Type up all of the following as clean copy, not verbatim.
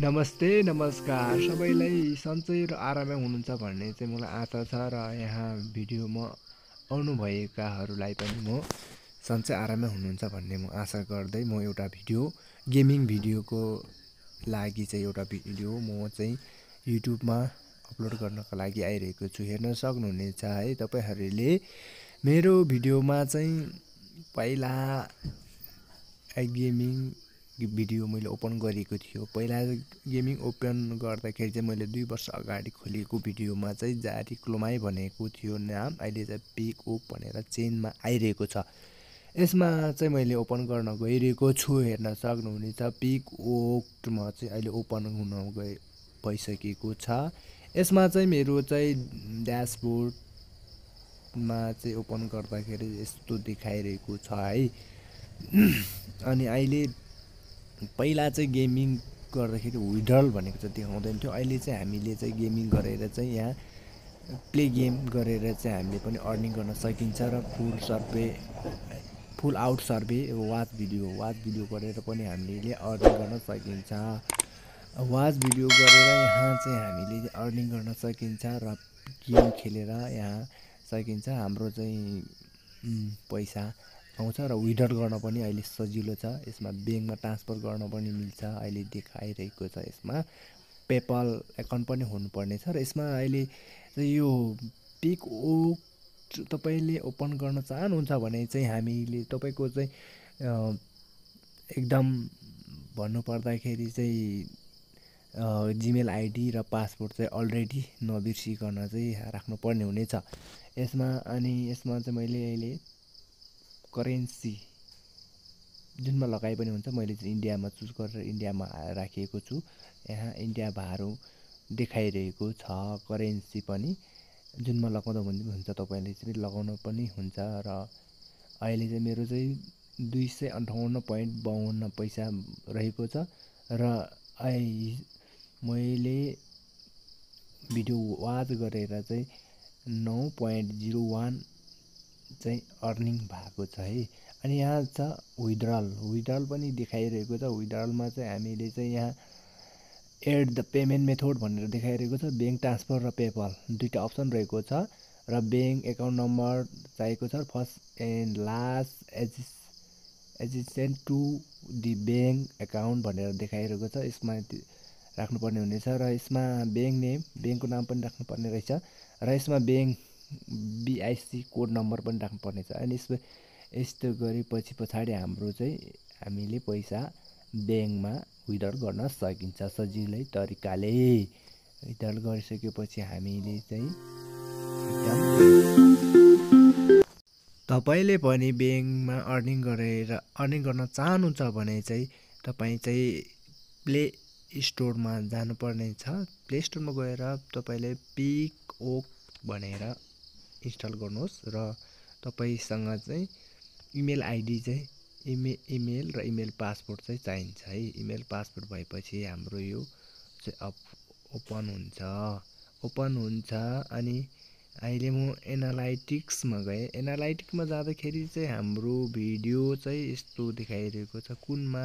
नमस्ते, नमस्कार सबैलाई सन्चै र आरामै हुनुहुन्छ भन्ने चाहिँ मलाई आशा छ र यहाँ भिडियोमा आउनुभएकाहरूलाई पनि म सन्चै आरामै हुनुहुन्छ भन्ने म आशा गर्दै म एउटा गेमिङ भिडियोको लागि चाहिँ एउटा भिडियो म चाहिँ युट्युबमा अपलोड गर्नको लागि आइरहेको छु। हेर्न सक्नुहुनेछ है तपाईहरूले मेरो भिडियोमा चाहिँ पहिला गेमिङ भिडियो मैले ओपन गरेको थियो। पहिला गेमिङ ओपन गर्दाखेरि चाहिँ मैले 2 वर्ष अगाडि खोलेको भिडियोमा चाहिँ जारी क्लोमाई भनेको थियो नाम। अहिले चाहिँ पिक ओक भनेर चेनमा आइरहेको छ। यसमा चाहिँ मैले ओपन गर्न गइरहेको छु। हेर्न सक्नुहुनेछ पिक ओकमा चाहिँ अहिले ओपन हुन भइसकेको छ। यसमा चाहिँ मेरो चाहिँ ड्यासबोर्डमा चाहिँ ओपन गर्दाखेरि यस्तो देखाइरहेको छ है। अनि अहिले पहिला चाहिँ गेमिङ गर्दाखेरि विड्रल भनेको चाहिँ देखाउँदैन थियो। अहिले चाहिँ हामीले चाहिँ गेमिङ गरेर चाहिँ यहाँ प्ले गेम गरेर चाहिँ हामीले पनि अर्निङ गर्न सकिन्छ र फुल आउट सर्भे वाच भिडियो गरेर पनि हामीले अर्निङ गर्न सकिन्छ। वाच भिडियो गरेर यहाँ चाहिँ हामीले अर्निङ गर्न सकिन्छ र गेम खेलेर यहाँ सकिन्छ। हाम्रो चाहिँ पैसा आउँछ र विड्रल गर्न पनि अहिले सजिलो छ। यसमा ब्याङ्कमा ट्रान्सफर गर्न पनि मिल्छ। अहिले देखाइरहेको छ। यसमा पेपल एकाउन्ट पनि हुनुपर्ने छ र यसमा अहिले यो पिक ओक तपाईले ओपन गर्न चाहनुहुन्छ भने चाहिँ हामीले तपाईको चाहिँ एकदम भन्नुपर्दाखेरि चाहिँ जिमेल आइडी र पासवर्ड चाहिँ अलरेडी नबिर्सिकन चाहिँ राख्नुपर्ने हुनेछ यसमा। अनि यसमा चाहिँ मैले अहिले करेन्सी जुनमा लगाए पनि हुन्छ। मैले चाहिँ इन्डियामा चुज गरेर इन्डियामा राखेको छु। यहाँ इन्डिया भारो देखाइरहेको छ। करेन्सी पनि जुनमा लगाउँदा पनि हुन्छ, तपाईले चाहिँ लगाउन पनि हुन्छ। र अहिले चाहिँ मेरो चाहिँ 258.52 पैसा रहेको छ र मैले भिडियो वाच गरेर चाहिँ 9.01 चाहिँ अर्निङ भएको छ है। अनि यहाँ छ विड्रल पनि देखाइरहेको छ। विड्रलमा चाहिँ हामीले चाहिँ यहाँ एड द पेमेन्ट मेथड भनेर देखाइरहेको छ। ब्याङ्क ट्रान्सफर र पेपल दुईटा अप्सन रहेको छ र ब्याङ्क एकाउन्ट नम्बर चाहिएको छ। First and last adjacent to the bank account भनेर देखाइरहेको छ। यसमा राख्नुपर्ने हुनेछ र यसमा ब्याङ्कको नाम पनि राख्नुपर्ने रहेछ र यसमा ब्याङ्क BIC कोड नम्बर पनि राख्नुपर्ने छ। अनि यस्तो गरेपछि पछाडि हामीले पैसा ब्याङ्कमा विड्रल गर्न सकिन्छ सजिलै तरिकाले। विड्रल गरिसकेपछि हामीले चाहिँ तपाईले पनि ब्याङ्कमा अर्निङ गर्न चाहनुहुन्छ भने चाहिँ तपाईँ चाहिँ प्ले स्टोरमा जानुपर्ने छ। प्ले स्टोरमा गएर तपाईले पिक ओक भनेर इन्स्टल गर्नुहोस् र तपाईसँग चाहिँ इमेल आइडी चाहिँ इमेल र इमेल पासवर्ड चाहिँ चाहिन्छ है। इमेल पासवर्ड भएपछि हाम्रो यो चाहिँ ओपन हुन्छ। अनि अहिले म एनालाइटिक्समा गएँ। एनालाइटिक्समा जाँदाखेरि चाहिँ हाम्रो भिडियो चाहिँ यस्तो देखाइरहेको छ। कुनमा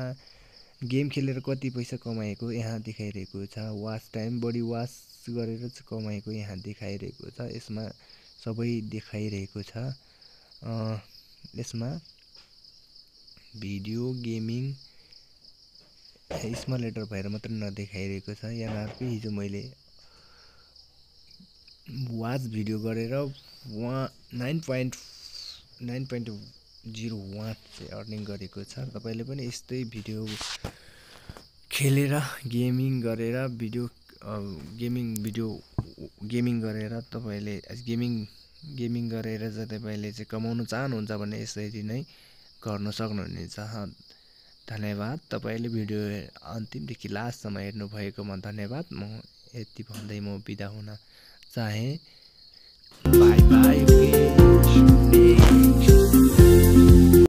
गेम खेलेर कति पैसा कमाएको यहाँ देखाइरहेको छ। वाच टाइम बढी वाच गरेर चाहिँ कमाएको यहाँ देखाइरहेको छ। यसमा सबै देखाइरहेको छ। यसमा भिडियो गेमिङ स्मल लेटर भएर मात्र नदेखाइरहेको छ। यहाँ हिजो मैले वाच भिडियो गरेर 9.01 चाहिँ अर्निङ गरेको छ। तपाईले पनि यस्तै भिडियो खेलेर गेमिङ गरेर गेमिङ गरेर तपाईले गेमिङ गरेर चाहिँ तपाईले चाहिँ कमाउन चाहनुहुन्छ भने यसरी नै गर्न सक्नुहुनेछ। धन्यवाद। तपाईले भिडियो अन्तिमदेखि लास्टसम्म हेर्नु भएकोमा धन्यवाद। म यति भन्दै म बिदा हुन चाहे। Bye bye.